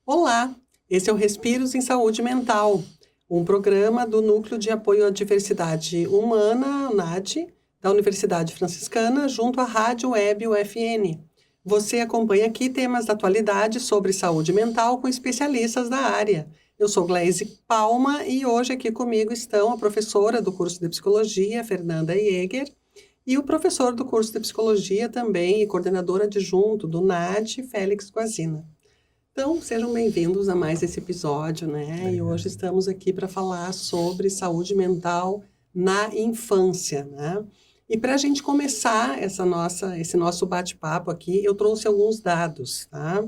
Olá, esse é o Respiros em Saúde Mental, um programa do Núcleo de Apoio à Diversidade Humana, NAD, da Universidade Franciscana, junto à Rádio Web UFN. Você acompanha aqui temas da atualidade sobre saúde mental com especialistas da área. Eu sou Gleise Palma e hoje aqui comigo estão a professora do curso de Psicologia, Fernanda Jäger, e o professor do curso de Psicologia também e coordenador adjunto do NAD, Félix Guazina. Então, sejam bem-vindos a mais esse episódio, né? E hoje estamos aqui para falar sobre saúde mental na infância, né? E para a gente começar esse nosso bate-papo aqui, eu trouxe alguns dados, tá?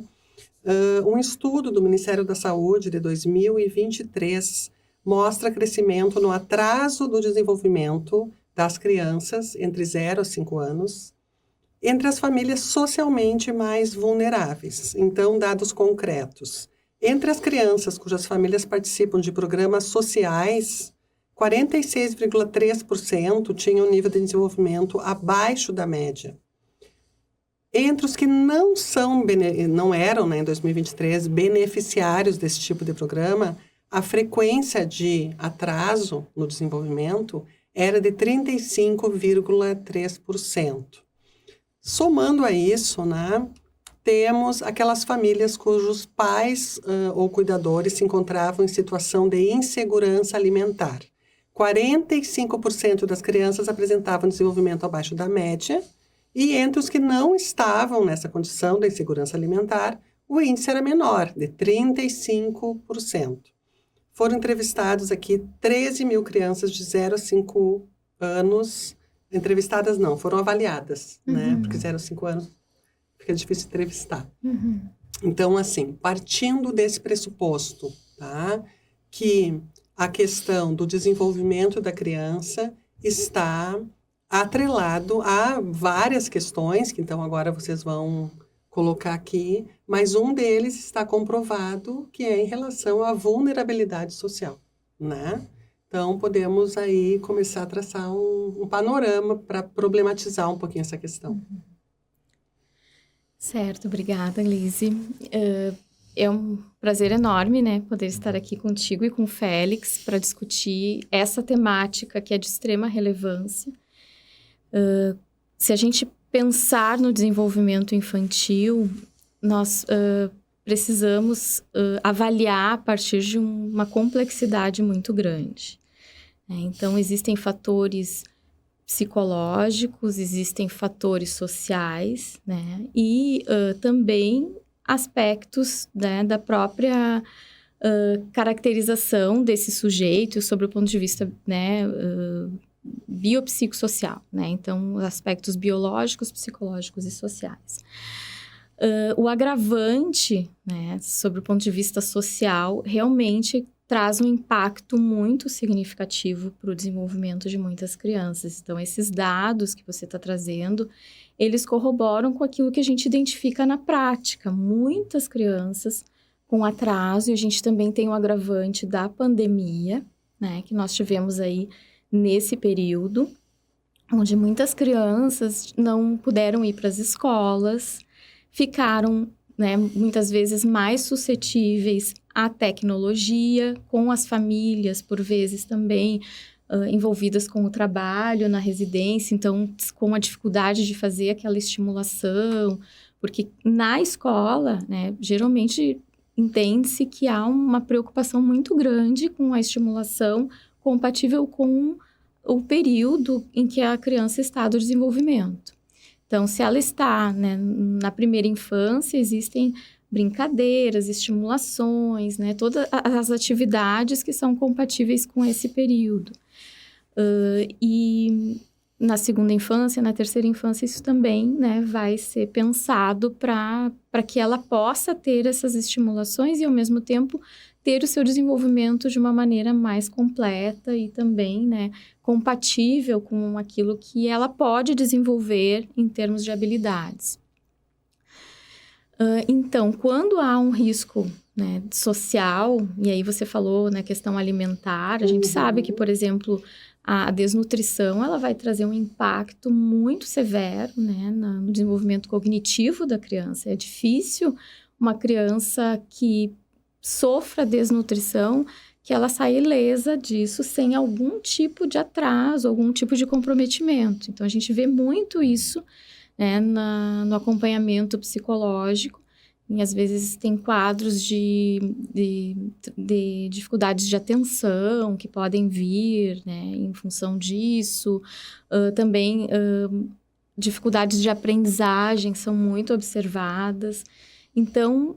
Um estudo do Ministério da Saúde de 2023 mostra crescimento no atraso do desenvolvimento das crianças entre 0 a 5 anos, entre as famílias socialmente mais vulneráveis. Então, dados concretos. Entre as crianças cujas famílias participam de programas sociais, 46,3% tinham nível de desenvolvimento abaixo da média. Entre os que não eram, né, em 2023, beneficiários desse tipo de programa, a frequência de atraso no desenvolvimento era de 35,3%. Somando a isso, né, temos aquelas famílias cujos pais ou cuidadores se encontravam em situação de insegurança alimentar. 45% das crianças apresentavam desenvolvimento abaixo da média, e entre os que não estavam nessa condição de insegurança alimentar, o índice era menor, de 35%. Foram entrevistados aqui 13 mil crianças de 0 a 5 anos. Entrevistadas não, foram avaliadas, né? Porque 0 a 5 anos fica difícil entrevistar. Então, assim, partindo desse pressuposto, tá? Que a questão do desenvolvimento da criança está atrelado a várias questões, que então agora vocês vão colocar aqui, mas um deles está comprovado, que é em relação à vulnerabilidade social, né? Então, podemos aí começar a traçar um panorama para problematizar um pouquinho essa questão. Certo, obrigada, Lise. É um prazer enorme, né, poder estar aqui contigo e com o Félix para discutir essa temática que é de extrema relevância. Se a gente pensar no desenvolvimento infantil, nós precisamos avaliar a partir de uma complexidade muito grande. Então, existem fatores psicológicos, existem fatores sociais, né? E também aspectos, né, da própria caracterização desse sujeito sob o ponto de vista, né, biopsicossocial, né? Então, aspectos biológicos, psicológicos e sociais. O agravante, né, sobre o ponto de vista social, realmente traz um impacto muito significativo para o desenvolvimento de muitas crianças. Então, esses dados que você está trazendo, eles corroboram com aquilo que a gente identifica na prática. Muitas crianças com atraso, e a gente também tem o agravante da pandemia, né, que nós tivemos aí nesse período, onde muitas crianças não puderam ir para as escolas, ficaram, né, muitas vezes mais suscetíveis à tecnologia, com as famílias, por vezes também envolvidas com o trabalho na residência, então com a dificuldade de fazer aquela estimulação, porque na escola, né, geralmente entende-se que há uma preocupação muito grande com a estimulação compatível com o período em que a criança está do desenvolvimento. Então, se ela está, né, na primeira infância, existem brincadeiras, estimulações, né, todas as atividades que são compatíveis com esse período. E na segunda infância, na terceira infância, isso também, né, vai ser pensado para que ela possa ter essas estimulações e, ao mesmo tempo, ter o seu desenvolvimento de uma maneira mais completa e também, né, compatível com aquilo que ela pode desenvolver em termos de habilidades. Então, quando há um risco, né, social, e aí você falou na questão alimentar, a gente sabe que, por exemplo, a desnutrição, ela vai trazer um impacto muito severo, né, no desenvolvimento cognitivo da criança. É difícil uma criança que sofra desnutrição, que ela saia ilesa disso sem algum tipo de atraso, algum tipo de comprometimento. Então, a gente vê muito isso, né, no acompanhamento psicológico. E, às vezes, tem quadros de dificuldades de atenção que podem vir, né, em função disso. Também, dificuldades de aprendizagem são muito observadas. Então,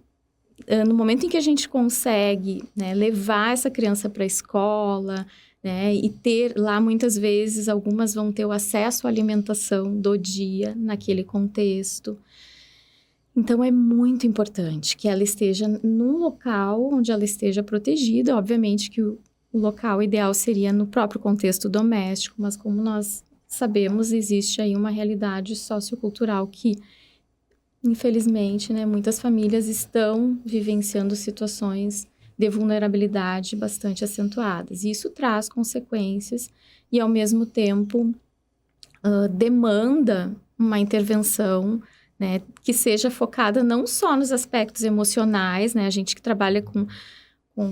no momento em que a gente consegue, né, levar essa criança para a escola, né, e ter lá, muitas vezes, algumas vão ter o acesso à alimentação do dia naquele contexto. Então, é muito importante que ela esteja num local onde ela esteja protegida. Obviamente que o local ideal seria no próprio contexto doméstico, mas como nós sabemos, existe aí uma realidade sociocultural que, infelizmente, né, muitas famílias estão vivenciando situações de vulnerabilidade bastante acentuadas. E isso traz consequências e, ao mesmo tempo, demanda uma intervenção, né, que seja focada não só nos aspectos emocionais, né? A gente que trabalha com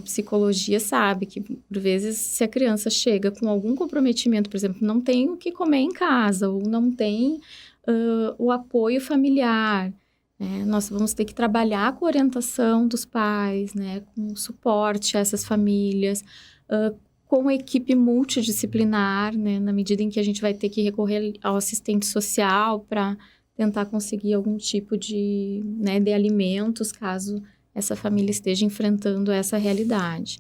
psicologia sabe que, por vezes, se a criança chega com algum comprometimento, por exemplo, não tem o que comer em casa ou não tem o apoio familiar, né? Nós vamos ter que trabalhar com a orientação dos pais, né, com suporte a essas famílias, com a equipe multidisciplinar, né, na medida em que a gente vai ter que recorrer ao assistente social para tentar conseguir algum tipo de, né, de alimentos, caso essa família esteja enfrentando essa realidade.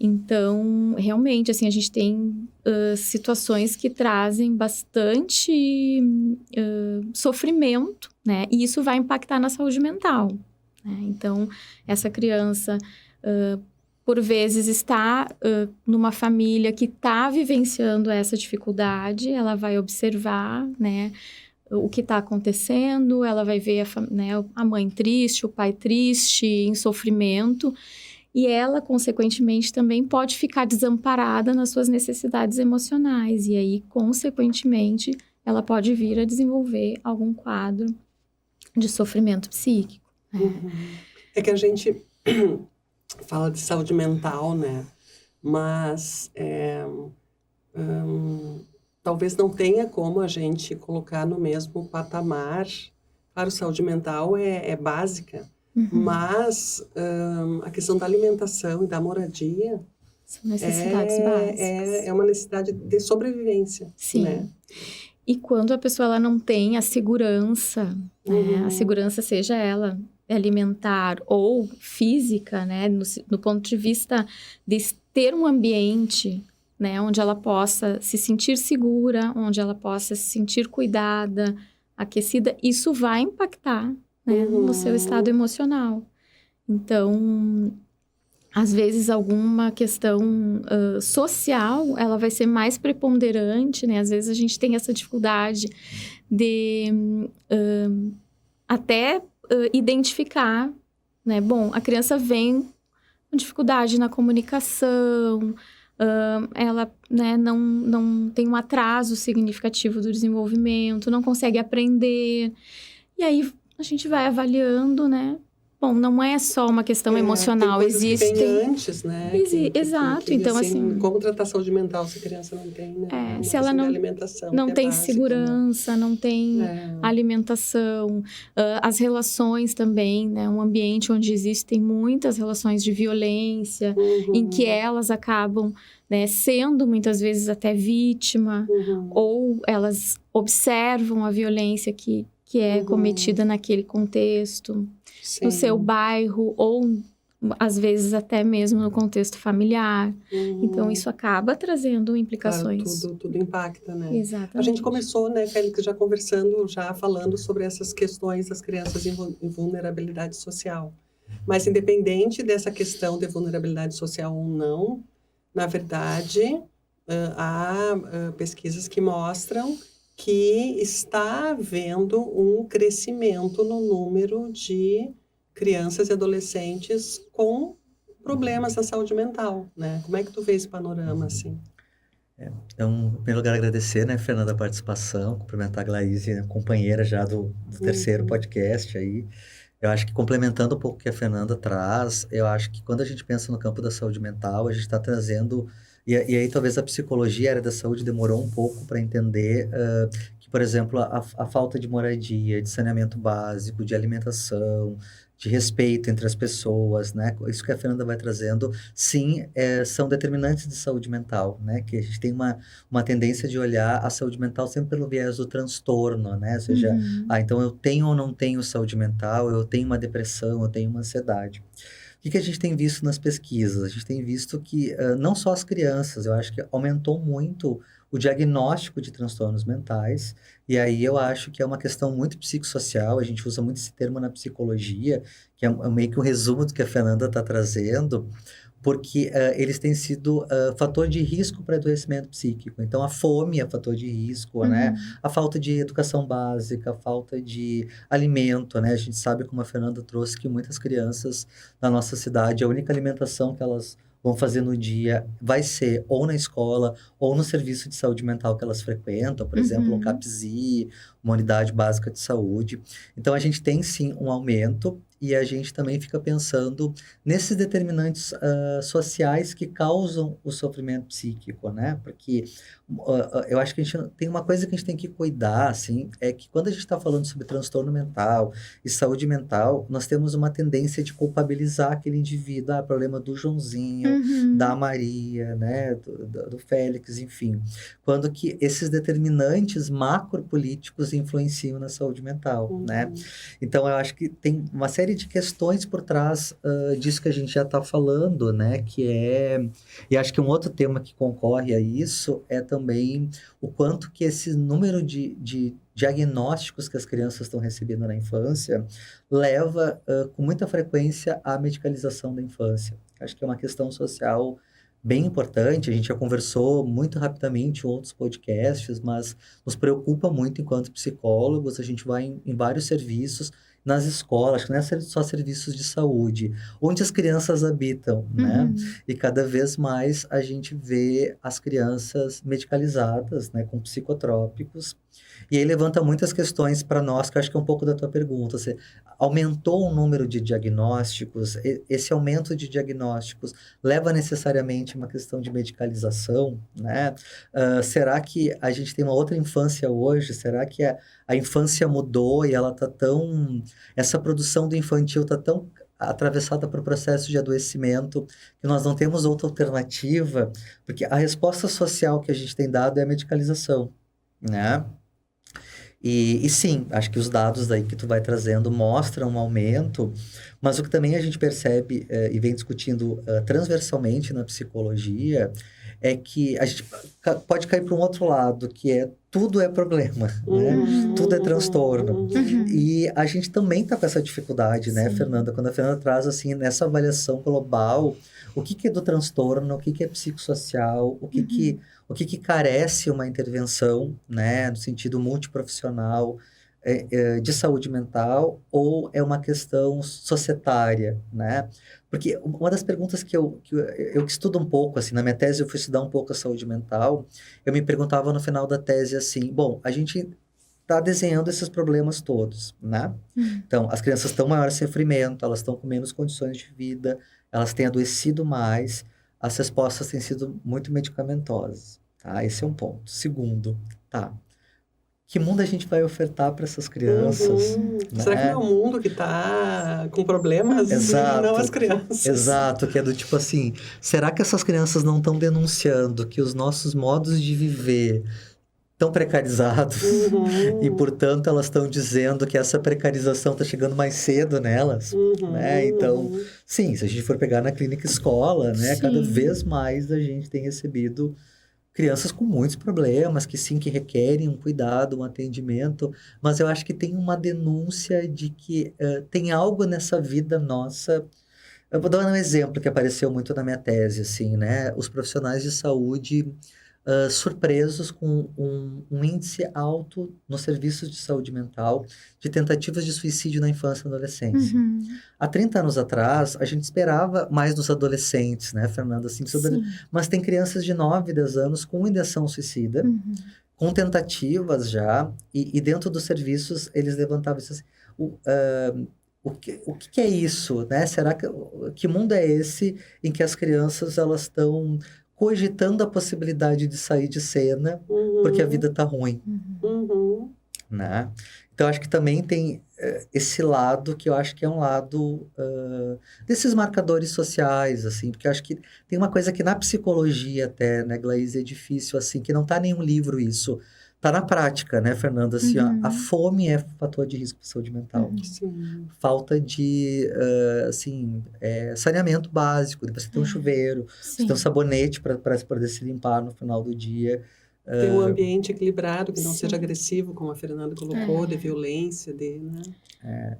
Então, realmente, assim, a gente tem situações que trazem bastante sofrimento, né? E isso vai impactar na saúde mental, né? Então, essa criança, por vezes, está numa família que está vivenciando essa dificuldade, ela vai observar, né, o que está acontecendo, ela vai ver a mãe triste, o pai triste, em sofrimento, e ela, consequentemente, também pode ficar desamparada nas suas necessidades emocionais, e aí, consequentemente, ela pode vir a desenvolver algum quadro de sofrimento psíquico. Né? Uhum. É que a gente fala de saúde mental, né? Mas talvez não tenha como a gente colocar no mesmo patamar. Claro, saúde mental é básica, mas a questão da alimentação e da moradia são necessidades básicas. É uma necessidade de sobrevivência. Sim. Né? E quando a pessoa ela não tem a segurança, né? A segurança seja ela alimentar ou física, né? No ponto de vista de ter um ambiente, né, onde ela possa se sentir segura, onde ela possa se sentir cuidada, aquecida, isso vai impactar, né, no seu estado emocional. Então, às vezes, alguma questão social, ela vai ser mais preponderante, né? Às vezes, a gente tem essa dificuldade de até identificar, né? Bom, a criança vem com dificuldade na comunicação, ela, né, não tem um atraso significativo do desenvolvimento, não consegue aprender. E aí, a gente vai avaliando, né? Bom, não é só uma questão emocional, tem coisas existem... que vêm antes, né? Exato, então assim... Como tratar saúde mental se a criança não tem, né? Se ela não, alimentação, não tem básico, segurança, não tem alimentação, as relações também, né? Um ambiente onde existem muitas relações de violência, em que elas acabam, né, sendo muitas vezes até vítima, ou elas observam a violência que é cometida naquele contexto, no seu bairro, ou às vezes até mesmo no contexto familiar. Então, isso acaba trazendo implicações. Claro, tudo impacta, né? Exatamente. A gente começou, né, Félix, já falando sobre essas questões das crianças em vulnerabilidade social. Mas, independente dessa questão de vulnerabilidade social ou não, na verdade, há pesquisas que mostram que está havendo um crescimento no número de crianças e adolescentes com problemas na saúde mental, né? Como é que tu vê esse panorama, assim? Então, em primeiro lugar, agradecer, né, Fernanda, a participação, cumprimentar a Glaíse, né, companheira já do terceiro podcast aí. Eu acho que complementando um pouco o que a Fernanda traz, eu acho que quando a gente pensa no campo da saúde mental, a gente está trazendo... E aí talvez a psicologia, a área da saúde, demorou um pouco para entender que, por exemplo, a falta de moradia, de saneamento básico, de alimentação, de respeito entre as pessoas, né? Isso que a Fernanda vai trazendo, sim, são determinantes de saúde mental, né? Que a gente tem uma tendência de olhar a saúde mental sempre pelo viés do transtorno, né? Ou seja, então eu tenho ou não tenho saúde mental, eu tenho uma depressão, eu tenho uma ansiedade. O que a gente tem visto nas pesquisas? A gente tem visto que não só as crianças, eu acho que aumentou muito o diagnóstico de transtornos mentais, e aí eu acho que é uma questão muito psicossocial, a gente usa muito esse termo na psicologia, que é meio que um resumo do que a Fernanda está trazendo, porque eles têm sido fator de risco para adoecimento psíquico. Então, a fome é fator de risco, né? A falta de educação básica, a falta de alimento, né? A gente sabe, como a Fernanda trouxe, que muitas crianças na nossa cidade, a única alimentação que elas vão fazer no dia vai ser ou na escola ou no serviço de saúde mental que elas frequentam, por exemplo, um CAPSI, uma unidade básica de saúde. Então, a gente tem, sim, um aumento e a gente também fica pensando nesses determinantes sociais que causam o sofrimento psíquico, né? Porque eu acho que a gente tem uma coisa que a gente tem que cuidar, assim, é que quando a gente está falando sobre transtorno mental e saúde mental, nós temos uma tendência de culpabilizar aquele indivíduo, problema do Joãozinho, da Maria, né? Do Félix, enfim. Quando que esses determinantes macropolíticos influenciam na saúde mental, né? Então, eu acho que tem uma série de questões por trás disso que a gente já está falando, né? E acho que um outro tema que concorre a isso é também o quanto que esse número de diagnósticos que as crianças estão recebendo na infância leva com muita frequência à medicalização da infância. Acho que é uma questão social bem importante, a gente já conversou muito rapidamente em outros podcasts, mas nos preocupa muito enquanto psicólogos, a gente vai em vários serviços, nas escolas, que não é só serviços de saúde, onde as crianças habitam, né? E cada vez mais a gente vê as crianças medicalizadas, né, com psicotrópicos, e aí levanta muitas questões para nós, que eu acho que é um pouco da tua pergunta. Você aumentou o número de diagnósticos, esse aumento de diagnósticos leva necessariamente a uma questão de medicalização, né? Será que a gente tem uma outra infância hoje? Será que a infância mudou e ela está tão... Essa produção do infantil está tão atravessada por processo de adoecimento que nós não temos outra alternativa? Porque a resposta social que a gente tem dado é a medicalização, né? E sim, acho que os dados aí que tu vai trazendo mostram um aumento, mas o que também a gente percebe e vem discutindo transversalmente na psicologia é que a gente pode cair para um outro lado, que é tudo é problema, né? Tudo é transtorno. E a gente também está com essa dificuldade, né, Fernanda? Quando a Fernanda traz, assim, nessa avaliação global, o que é do transtorno, o que é psicossocial, o que carece uma intervenção, né, no sentido multiprofissional, de saúde mental, ou é uma questão societária, né? Porque uma das perguntas que eu estudo um pouco, assim, na minha tese eu fui estudar um pouco a saúde mental, eu me perguntava no final da tese assim, bom, a gente está desenhando esses problemas todos, né? Então, as crianças estão maior sofrimento, elas estão com menos condições de vida, elas têm adoecido mais, as respostas têm sido muito medicamentosas, tá? Esse é um ponto. Segundo, tá? Que mundo a gente vai ofertar para essas crianças? Né? Será que não é o mundo que está com problemas? Exato, não as crianças? Exato, que é do tipo assim, será que essas crianças não estão denunciando que os nossos modos de viver estão precarizados e, portanto, elas estão dizendo que essa precarização está chegando mais cedo nelas, né? Então, sim, se a gente for pegar na clínica escola, né, cada vez mais a gente tem recebido crianças com muitos problemas, que sim, que requerem um cuidado, um atendimento, mas eu acho que tem uma denúncia de que tem algo nessa vida nossa. Eu vou dar um exemplo que apareceu muito na minha tese, assim, né? Os profissionais de saúde surpresos com um índice alto nos serviços de saúde mental de tentativas de suicídio na infância e na adolescência. Há 30 anos atrás, a gente esperava mais dos adolescentes, né, Fernanda? Assim, mas tem crianças de 9, 10 anos com ideação suicida, com tentativas já, e dentro dos serviços eles levantavam isso assim, que é isso, né? Será que mundo é esse em que as crianças elas estão cogitando a possibilidade de sair de cena porque a vida tá ruim, né? Então, acho que também tem esse lado que eu acho que é um lado desses marcadores sociais, assim, porque eu acho que tem uma coisa que na psicologia até, né, Glaise, é difícil, assim, que não tá em nenhum livro isso, tá na prática, né, Fernanda, assim, ó, a fome é fator de risco de saúde mental. Sim. Falta de, assim, saneamento básico, depois você tem um chuveiro, você tem um sabonete para poder se limpar no final do dia. Ter um ambiente equilibrado, que não Sim. seja agressivo, como a Fernanda colocou, de violência, né?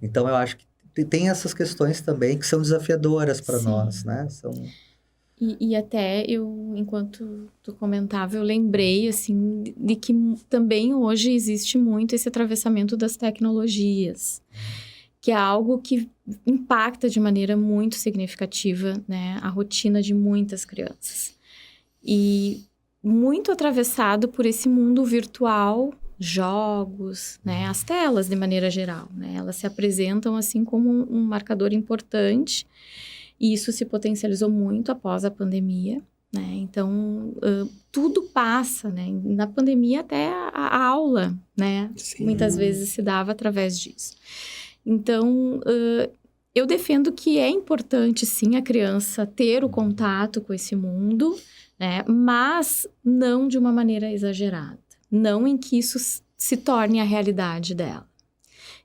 Então, eu acho que tem essas questões também que são desafiadoras para nós, né? E até eu, enquanto tu comentava, eu lembrei, assim, de que também hoje existe muito esse atravessamento das tecnologias, que é algo que impacta de maneira muito significativa, né, a rotina de muitas crianças. E muito atravessado por esse mundo virtual, jogos, né, as telas de maneira geral, né, elas se apresentam assim como um marcador importante, e isso se potencializou muito após a pandemia, né, então tudo passa, né, na pandemia até a aula, né, muitas vezes se dava através disso. Então, eu defendo que é importante sim a criança ter o contato com esse mundo, né? Mas não de uma maneira exagerada. Não em que isso se torne a realidade dela.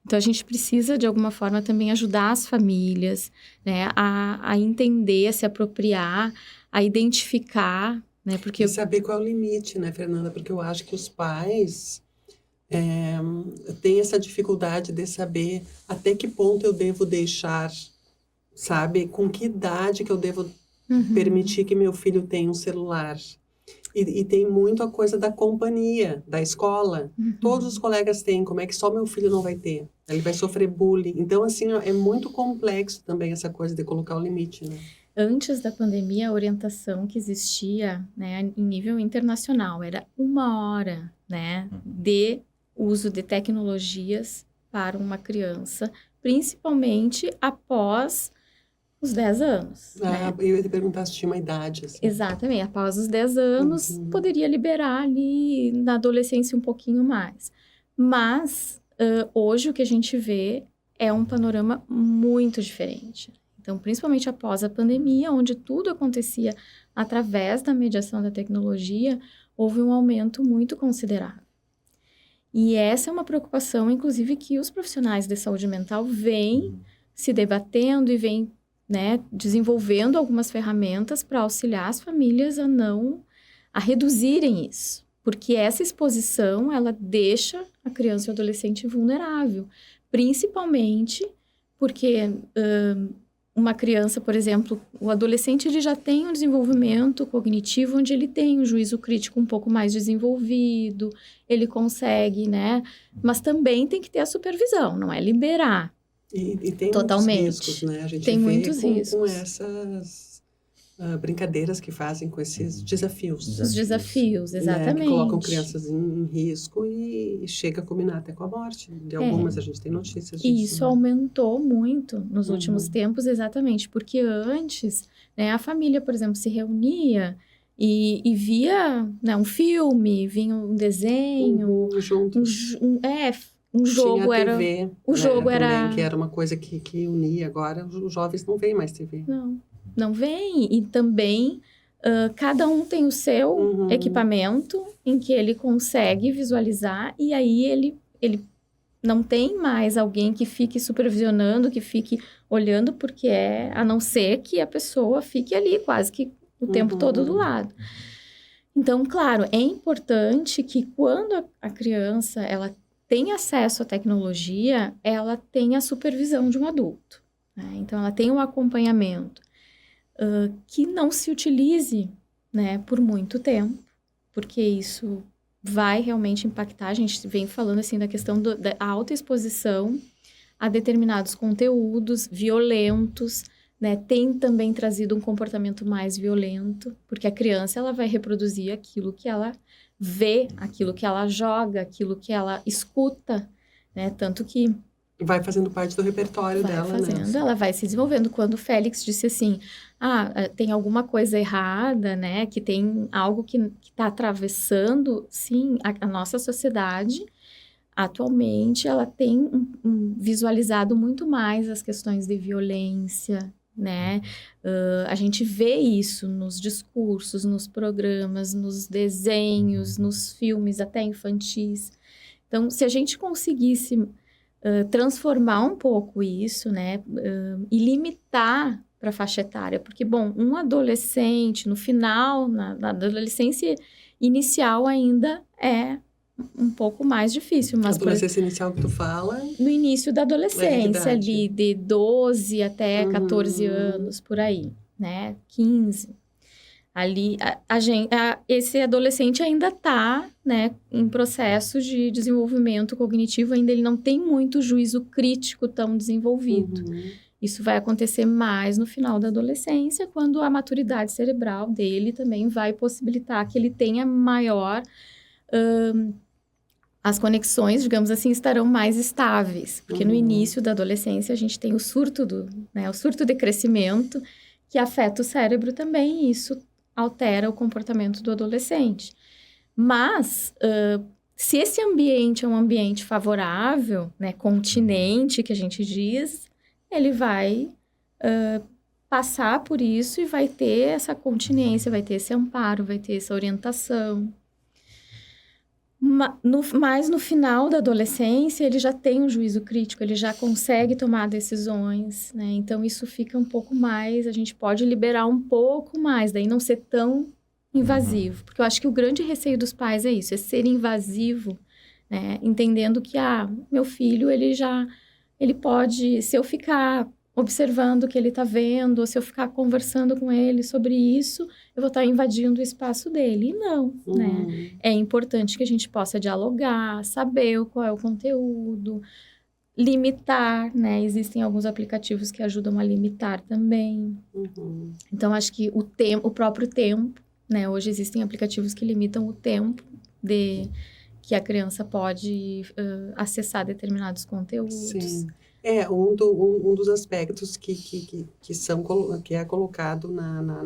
Então, a gente precisa, de alguma forma, também ajudar as famílias, né? A entender, a se apropriar, a identificar, né? Porque E saber qual é o limite, né, Fernanda? Porque eu acho que os pais têm essa dificuldade de saber até que ponto eu devo deixar, sabe? Com que idade que eu devo permitir que meu filho tenha um celular. E tem muito a coisa da companhia, da escola. Todos os colegas têm, como é que só meu filho não vai ter? Ele vai sofrer bullying. Então, assim, ó, é muito complexo também essa coisa de colocar o limite, né? Antes da pandemia, a orientação que existia, né, em nível internacional era 1 hora, né, de uso de tecnologias para uma criança, principalmente após os 10 anos. Né? Eu ia te perguntar se tinha uma idade, assim. Exatamente. Após os 10 anos, poderia liberar ali na adolescência um pouquinho mais. Mas, hoje o que a gente vê é um panorama muito diferente. Então, principalmente após a pandemia, onde tudo acontecia através da mediação da tecnologia, houve um aumento muito considerável. E essa é uma preocupação, inclusive, que os profissionais de saúde mental vêm se debatendo e vêm, né, desenvolvendo algumas ferramentas para auxiliar as famílias a reduzirem isso. Porque essa exposição, ela deixa a criança e o adolescente vulnerável. Principalmente porque uma criança, por exemplo, o adolescente, ele já tem um desenvolvimento cognitivo onde ele tem um juízo crítico um pouco mais desenvolvido, ele consegue, né? Mas também tem que ter a supervisão, não é liberar. E tem totalmente. Muitos riscos, né? A gente tem vê muitos com riscos. essas brincadeiras que fazem com esses desafios. Os desafios, exatamente. Né? Que colocam crianças em risco e chega a culminar até com a morte. De algumas a gente tem notícias disso. E isso aumentou muito nos últimos tempos, exatamente. Porque antes, né, a família, por exemplo, se reunia e via, né, um filme, vinha um desenho. Juntos. Um jogo tinha a era... TV, o jogo também, era... que era uma coisa que unia. Agora, os jovens não veem mais TV. Não vem. E também, cada um tem o seu equipamento em que ele consegue visualizar. E aí, ele não tem mais alguém que fique supervisionando, que fique olhando, porque a não ser que a pessoa fique ali quase que o tempo todo do lado. Então, claro, é importante que quando a criança, ela tem acesso à tecnologia, ela tem a supervisão de um adulto. Né? Então, ela tem um acompanhamento. Que não se utilize, né, por muito tempo, porque isso vai realmente impactar. A gente vem falando assim da questão da alta exposição a determinados conteúdos violentos, né, tem também trazido um comportamento mais violento, porque a criança ela vai reproduzir aquilo que ela vê, aquilo que ela joga, aquilo que ela escuta, né, tanto que Vai fazendo parte do repertório vai dela, fazendo, né? ela vai se desenvolvendo. Quando o Félix disse assim, tem alguma coisa errada, né? Que tem algo que está atravessando, sim, a nossa sociedade, atualmente, ela tem visualizado muito mais as questões de violência, né? A gente vê isso nos discursos, nos programas, nos desenhos, nos filmes, até infantis. Então, se a gente conseguisse transformar um pouco isso, né? E limitar para a faixa etária. Porque, bom, um adolescente, no final, na adolescência inicial ainda é um pouco mais difícil, A mas adolescência inicial que tu fala... no início da adolescência, idade. ali de 12 até 14 anos, por aí, né? 15. Ali, esse adolescente ainda está, né, em processo de desenvolvimento cognitivo, ainda ele não tem muito juízo crítico tão desenvolvido. Isso vai acontecer mais no final da adolescência, quando a maturidade cerebral dele também vai possibilitar que ele tenha maior... as conexões, digamos assim, estarão mais estáveis. Porque no início da adolescência a gente tem o surto de crescimento, que afeta o cérebro também, e isso altera o comportamento do adolescente. Mas, se esse ambiente é um ambiente favorável, né, continente, que a gente diz, ele vai passar por isso e vai ter essa continência, vai ter esse amparo, vai ter essa orientação. Mas no final da adolescência, ele já tem um juízo crítico, ele já consegue tomar decisões, né? Então, isso fica um pouco mais, a gente pode liberar um pouco mais, daí não ser tão invasivo. Porque eu acho que o grande receio dos pais é isso, é ser invasivo, né? Entendendo que, meu filho, ele pode, se eu ficar observando o que ele está vendo, ou se eu ficar conversando com ele sobre isso, eu vou estar invadindo o espaço dele. E não, né? É importante que a gente possa dialogar, saber qual é o conteúdo, limitar, né? Existem alguns aplicativos que ajudam a limitar também. Então, acho que o próprio tempo, né? Hoje existem aplicativos que limitam o tempo que a criança pode acessar determinados conteúdos. Sim. Um dos aspectos que é colocado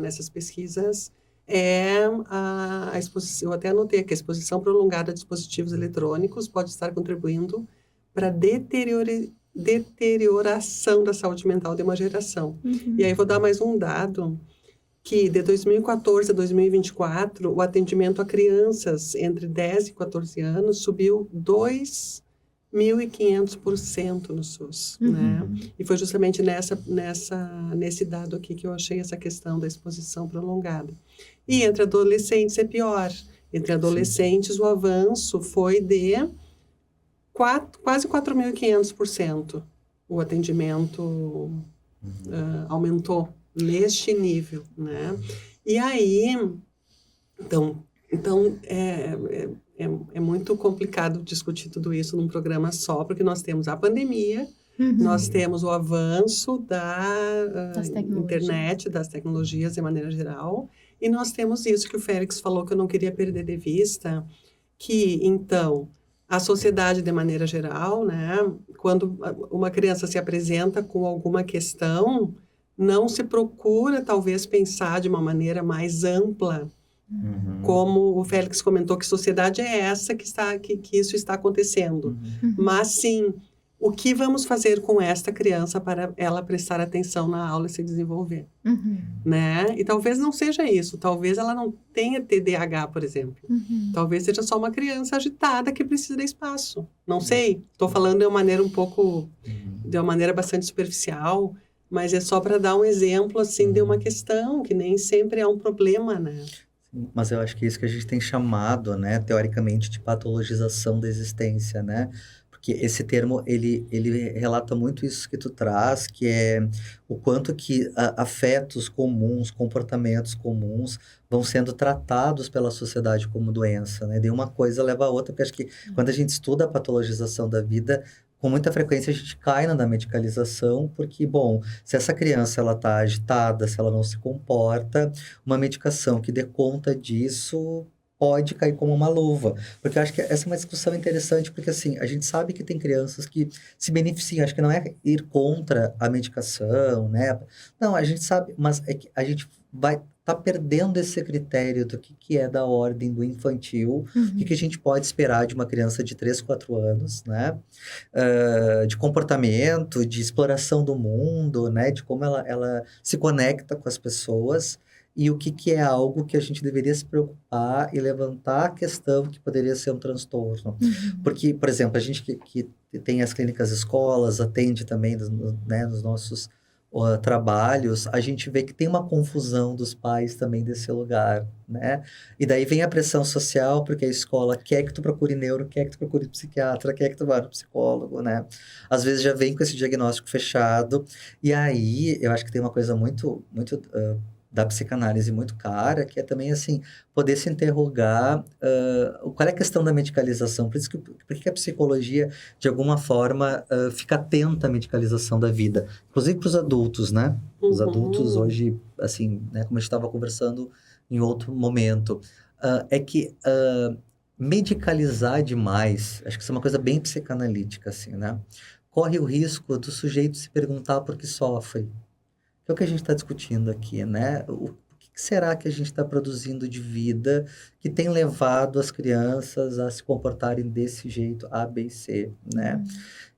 nessas pesquisas é a exposição. Eu até anotei que a exposição prolongada a dispositivos eletrônicos pode estar contribuindo para a deterioração da saúde mental de uma geração. E aí vou dar mais um dado, que de 2014 a 2024, o atendimento a crianças entre 10 e 14 anos subiu 2.500% no SUS, né? E foi justamente nesse dado aqui que eu achei essa questão da exposição prolongada. E entre adolescentes é pior. Entre adolescentes, o avanço foi de quase 4.500%. O atendimento aumentou neste nível, né? E aí, então é muito complicado discutir tudo isso num programa só, porque nós temos a pandemia, nós temos o avanço da internet, das tecnologias de maneira geral, e nós temos isso que o Félix falou, que eu não queria perder de vista, que, então, a sociedade de maneira geral, né, quando uma criança se apresenta com alguma questão, não se procura, talvez, pensar de uma maneira mais ampla, como o Félix comentou, que sociedade é essa que isso está acontecendo. Mas, sim, o que vamos fazer com esta criança para ela prestar atenção na aula e se desenvolver? Né? E talvez não seja isso. Talvez ela não tenha TDAH, por exemplo. Talvez seja só uma criança agitada que precisa de espaço. Não sei. Estou falando de uma maneira de uma maneira bastante superficial, mas é só para dar um exemplo, assim, de uma questão que nem sempre é um problema, né? Mas eu acho que é isso que a gente tem chamado, né, teoricamente, de patologização da existência, né? Porque esse termo, ele relata muito isso que tu traz, que é o quanto que afetos comuns, comportamentos comuns vão sendo tratados pela sociedade como doença, né? De uma coisa leva a outra, porque acho que quando a gente estuda a patologização da vida, com muita frequência a gente cai na medicalização, porque, bom, se essa criança ela está agitada, se ela não se comporta, uma medicação que dê conta disso pode cair como uma luva. Porque eu acho que essa é uma discussão interessante, porque assim, a gente sabe que tem crianças que se beneficiam, acho que não é ir contra a medicação, né? Não, a gente sabe, mas é que a gente vai tá perdendo esse critério do que é da ordem do infantil, o que a gente pode esperar de uma criança de 3, 4 anos, né? De comportamento, de exploração do mundo, né? De como ela se conecta com as pessoas e o que é algo que a gente deveria se preocupar e levantar a questão que poderia ser um transtorno. Porque, por exemplo, a gente que tem as clínicas escolas, atende também né, nos nossos trabalhos, a gente vê que tem uma confusão dos pais também desse lugar, né? E daí vem a pressão social, porque a escola quer que tu procure neuro, quer que tu procure psiquiatra, quer que tu vá no psicólogo, né? Às vezes já vem com esse diagnóstico fechado, e aí eu acho que tem uma coisa muito da psicanálise muito cara, que é também, assim, poder se interrogar qual é a questão da medicalização. Por isso que, por que a psicologia, de alguma forma, fica atenta à medicalização da vida. Inclusive para os adultos, né? Os adultos hoje, assim, né, como a gente estava conversando em outro momento, é que medicalizar demais, acho que isso é uma coisa bem psicanalítica, assim, né? Corre o risco do sujeito se perguntar por que sofre. Que é o que a gente está discutindo aqui, né? O que será que a gente está produzindo de vida que tem levado as crianças a se comportarem desse jeito, A, B e C, né?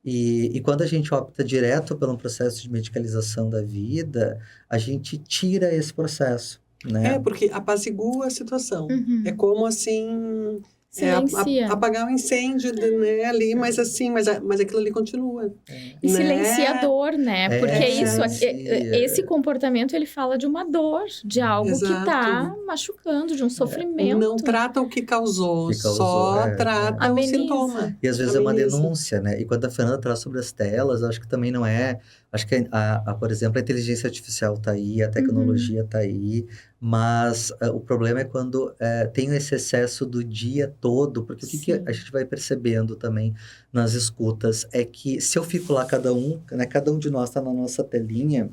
E quando a gente opta direto pelo processo de medicalização da vida, a gente tira esse processo, né? Porque apazigua a situação. É como, assim... Silencia. Apagar um incêndio, né, ali, mas assim, mas aquilo ali continua. E silencia a dor, né? Porque isso, esse comportamento, ele fala de uma dor, de algo que está machucando, de um sofrimento. Não trata o que causou, só trata o sintoma. E às vezes é uma denúncia, né? E quando a Fernanda traz sobre as telas, acho que também não é... Acho que, por exemplo, a inteligência artificial está aí, a tecnologia está aí, mas o problema é quando tem esse excesso do dia todo, porque o que a gente vai percebendo também nas escutas é que se eu fico lá cada um de nós está na nossa telinha,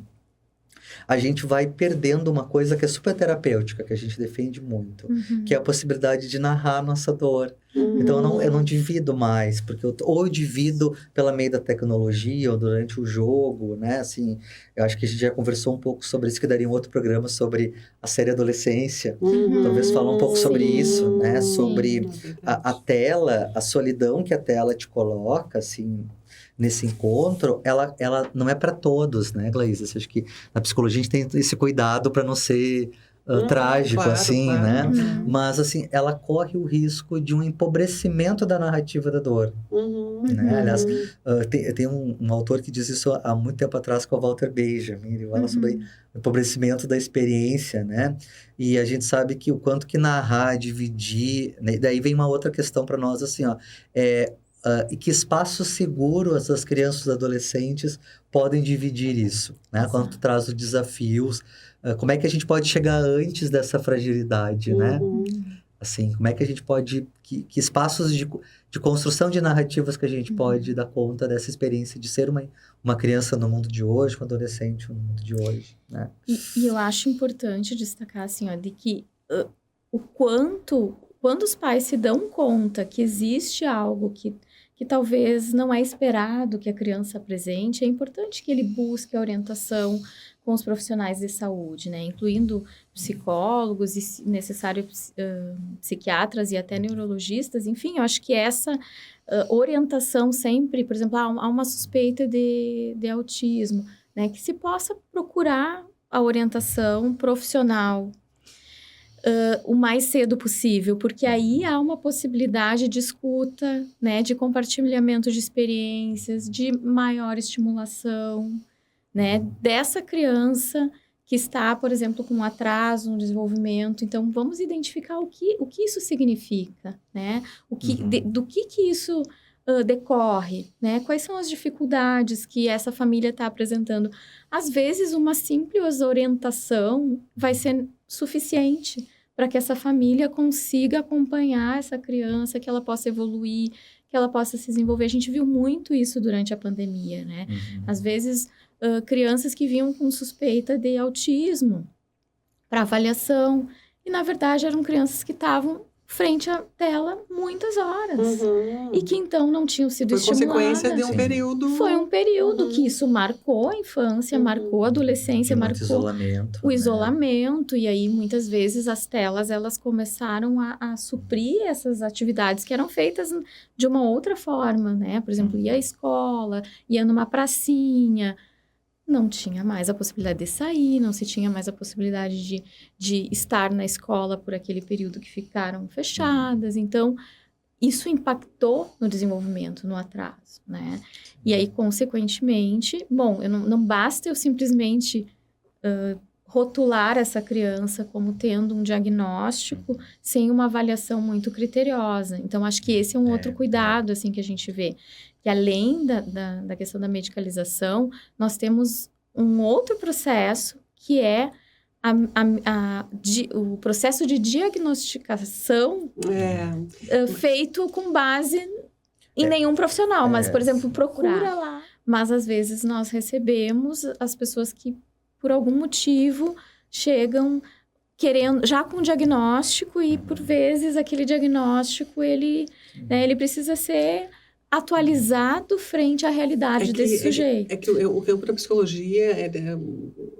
a gente vai perdendo uma coisa que é super terapêutica, que a gente defende muito, que é a possibilidade de narrar a nossa dor. Então, eu não divido mais, porque ou eu divido pela meio da tecnologia, ou durante o jogo, né? Assim, eu acho que a gente já conversou um pouco sobre isso, que daria um outro programa sobre a série Adolescência. Talvez falar um pouco sobre isso, né? Sobre a tela, a solidão que a tela te coloca, assim... Nesse encontro, ela não é para todos, né, Glaísa? Acho que na psicologia a gente tem esse cuidado para não ser trágico, assim, né? Mas, assim, ela corre o risco de um empobrecimento da narrativa da dor. Né? Aliás, tem um autor que diz isso há muito tempo atrás, com o Walter Benjamin. Ele fala sobre o empobrecimento da experiência, né? E a gente sabe que o quanto que narrar, dividir... Né? Daí vem uma outra questão para nós, assim, ó... e que espaço seguro as crianças e adolescentes podem dividir isso, né? Quando tu traz os desafios, como é que a gente pode chegar antes dessa fragilidade, né? Assim, como é que a gente pode... Que espaços de construção de narrativas que a gente pode dar conta dessa experiência de ser uma criança no mundo de hoje, um adolescente no mundo de hoje, né? E eu acho importante destacar, assim, ó, de que o quanto... Quando os pais se dão conta que existe algo que talvez não é esperado que a criança apresente, é importante que ele busque a orientação com os profissionais de saúde, né? Incluindo psicólogos e, se necessário, psiquiatras e até neurologistas. Enfim, eu acho que essa orientação sempre, por exemplo, há uma suspeita de autismo, né? Que se possa procurar a orientação profissional o mais cedo possível, porque aí há uma possibilidade de escuta, né, de compartilhamento de experiências, de maior estimulação, né, dessa criança que está, por exemplo, com um atraso no desenvolvimento. Então, vamos identificar o que isso significa, né, do que isso decorre, né, quais são as dificuldades que essa família está apresentando. Às vezes, uma simples orientação vai ser suficiente para que essa família consiga acompanhar essa criança, que ela possa evoluir, que ela possa se desenvolver. A gente viu muito isso durante a pandemia, né? Às vezes, crianças que vinham com suspeita de autismo para avaliação, e na verdade eram crianças que estavam frente à tela muitas horas. Uhum. E que então não tinham sido Foi estimuladas. consequência de um Sim. período... Foi um período que isso marcou a infância, marcou a adolescência, De muito marcou isolamento, o né? isolamento. E aí, muitas vezes, as telas, elas começaram a suprir essas atividades que eram feitas de uma outra forma, né? Por exemplo, ia à escola, ia numa pracinha. Não tinha mais a possibilidade de sair, não se tinha mais a possibilidade de estar na escola por aquele período que ficaram fechadas. Então, isso impactou no desenvolvimento, no atraso, né? E aí, consequentemente, bom, não basta eu simplesmente rotular essa criança como tendo um diagnóstico sem uma avaliação muito criteriosa. Então, acho que esse é um outro cuidado, assim, que a gente vê. Que além da questão da medicalização, nós temos um outro processo que é o processo de diagnosticação feito com base em nenhum profissional. Mas, por exemplo, procura lá. Mas, às vezes, nós recebemos as pessoas que, por algum motivo, chegam querendo, já com diagnóstico e, por vezes, aquele diagnóstico, ele precisa ser atualizado frente à realidade desse sujeito. É que o campo da psicologia,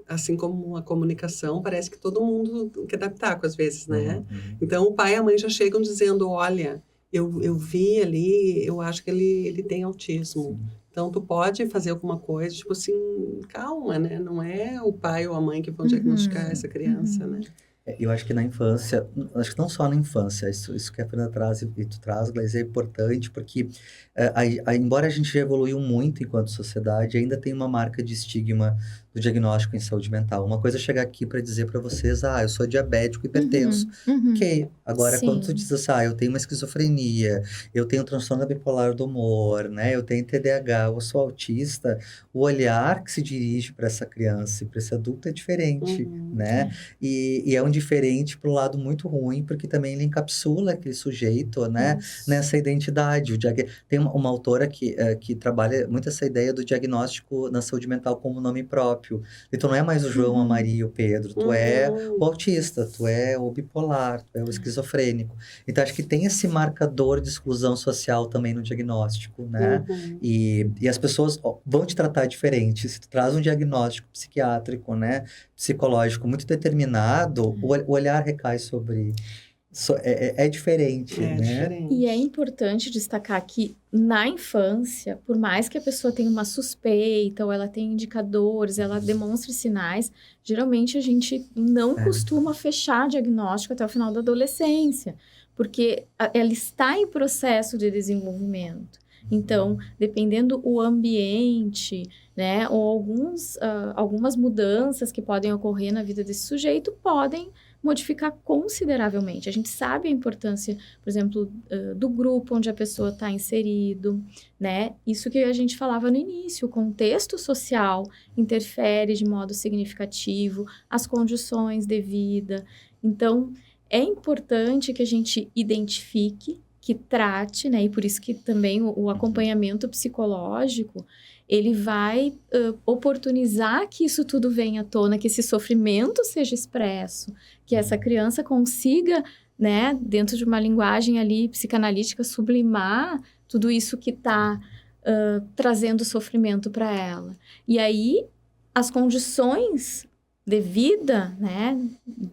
assim como a comunicação, parece que todo mundo quer dar pitaco às vezes, né? Então, o pai e a mãe já chegam dizendo, olha, eu vi ali, eu acho que ele tem autismo. Então, tu pode fazer alguma coisa, tipo assim, calma, né? Não é o pai ou a mãe que vão diagnosticar essa criança, né? Eu acho que na infância, acho que não só na infância, isso que a Fernanda traz e tu traz, Gleice, é importante, porque embora a gente já evoluiu muito enquanto sociedade, ainda tem uma marca de estigma do diagnóstico em saúde mental. Uma coisa é chegar aqui para dizer para vocês, eu sou diabético, hipertenso. Ok, agora quando tu diz assim, eu tenho uma esquizofrenia, eu tenho transtorno bipolar do humor, né? Eu tenho TDAH, eu sou autista, o olhar que se dirige para essa criança e para esse adulto é diferente, né? E é um diferente para o lado muito ruim, porque também ele encapsula aquele sujeito, né? Nessa identidade. Tem uma autora que trabalha muito essa ideia do diagnóstico na saúde mental como nome próprio. Então, não é mais o João, a Maria e o Pedro. Tu é o autista, tu é o bipolar, tu é o esquizofrênico. Então, acho que tem esse marcador de exclusão social também no diagnóstico, né? E as pessoas vão te tratar diferente. Se tu traz um diagnóstico psiquiátrico, né? Psicológico muito determinado, o olhar recai sobre... É diferente, né? Diferente. E é importante destacar que na infância, por mais que a pessoa tenha uma suspeita ou ela tenha indicadores, ela demonstre sinais, geralmente a gente não costuma fechar diagnóstico até o final da adolescência, porque ela está em processo de desenvolvimento. Então, dependendo o ambiente, né, ou algumas mudanças que podem ocorrer na vida desse sujeito, podem modificar consideravelmente. A gente sabe a importância, por exemplo, do grupo onde a pessoa está inserido, né? Isso que a gente falava no início, o contexto social interfere de modo significativo, as condições de vida. Então, é importante que a gente identifique, que trate, né? E por isso que também o acompanhamento psicológico, ele vai oportunizar que isso tudo venha à tona, que esse sofrimento seja expresso, que essa criança consiga, né, dentro de uma linguagem ali psicanalítica, sublimar tudo isso que está trazendo sofrimento para ela. E aí, as condições de vida, né,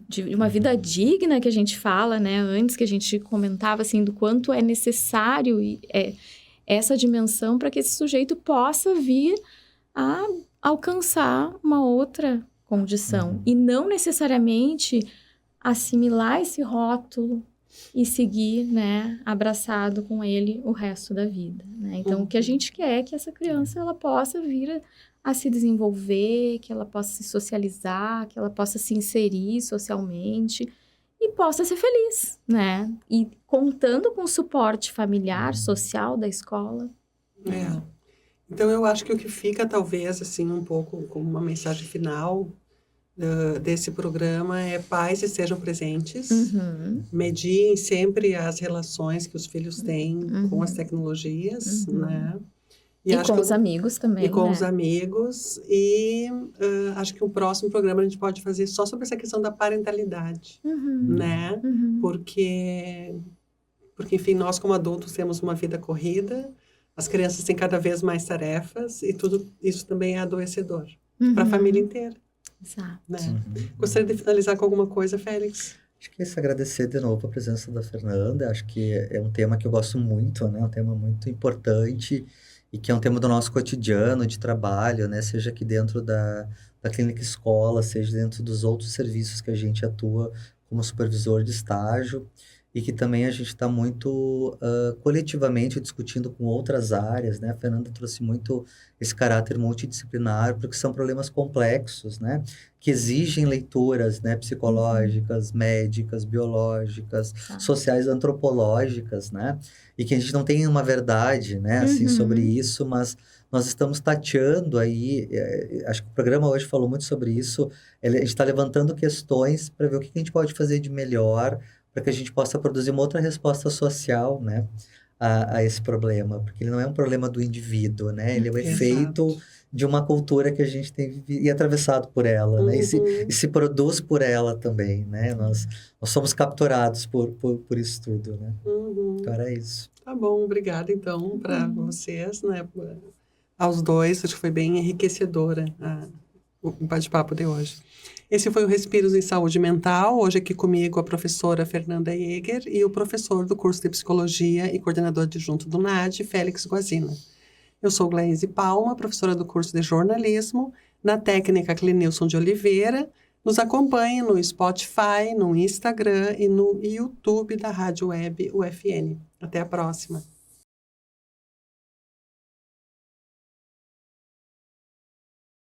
de uma vida digna que a gente fala, né, antes que a gente comentava, assim, do quanto é necessário essa dimensão para que esse sujeito possa vir a alcançar uma outra condição e não necessariamente assimilar esse rótulo e seguir, né, abraçado com ele o resto da vida, né? Então, o que a gente quer é que essa criança ela possa vir a se desenvolver, que ela possa se socializar, que ela possa se inserir socialmente e possa ser feliz, né? E contando com o suporte familiar, social da escola. Então, eu acho que o que fica, talvez, assim, um pouco como uma mensagem final desse programa é pais estejam presentes, mediem sempre as relações que os filhos têm com as tecnologias, né? E com os amigos também, E com né? os amigos. E acho que o próximo programa a gente pode fazer só sobre essa questão da parentalidade, né? Porque porque, enfim, nós como adultos temos uma vida corrida, as crianças têm cada vez mais tarefas e tudo isso também é adoecedor para a família inteira, Exato. né? Uhum. Gostaria de finalizar com alguma coisa, Félix? Acho que é isso, agradecer de novo a presença da Fernanda. Acho que é um tema que eu gosto muito, né? Um tema muito importante e que é um tema do nosso cotidiano de trabalho, né? Seja aqui dentro da clínica escola, seja dentro dos outros serviços que a gente atua como supervisor de estágio e que também a gente está muito coletivamente discutindo com outras áreas, né? A Fernanda trouxe muito esse caráter multidisciplinar, porque são problemas complexos, né? Que exigem leituras, né? Psicológicas, médicas, biológicas, sociais, antropológicas, né? E que a gente não tem uma verdade, né? Assim, sobre isso, mas nós estamos tateando aí, acho que o programa hoje falou muito sobre isso, a gente está levantando questões para ver o que a gente pode fazer de melhor, para que a gente possa produzir uma outra resposta social, né, a esse problema, porque ele não é um problema do indivíduo, né, ele é o efeito de uma cultura que a gente tem vivido e atravessado por ela, né, e se produz por ela também, né, nós somos capturados por isso tudo, né, então era isso. Tá bom, obrigada então para vocês, né, aos dois, acho que foi bem enriquecedora o bate-papo de hoje. Esse foi o Respiros em Saúde Mental. Hoje aqui comigo a professora Fernanda Jäger e o professor do curso de Psicologia e coordenador adjunto do NAD, Félix Guazina. Eu sou Glaise Palma, professora do curso de Jornalismo, na técnica Clenilson de Oliveira. Nos acompanhe no Spotify, no Instagram e no YouTube da Rádio Web UFN. Até a próxima.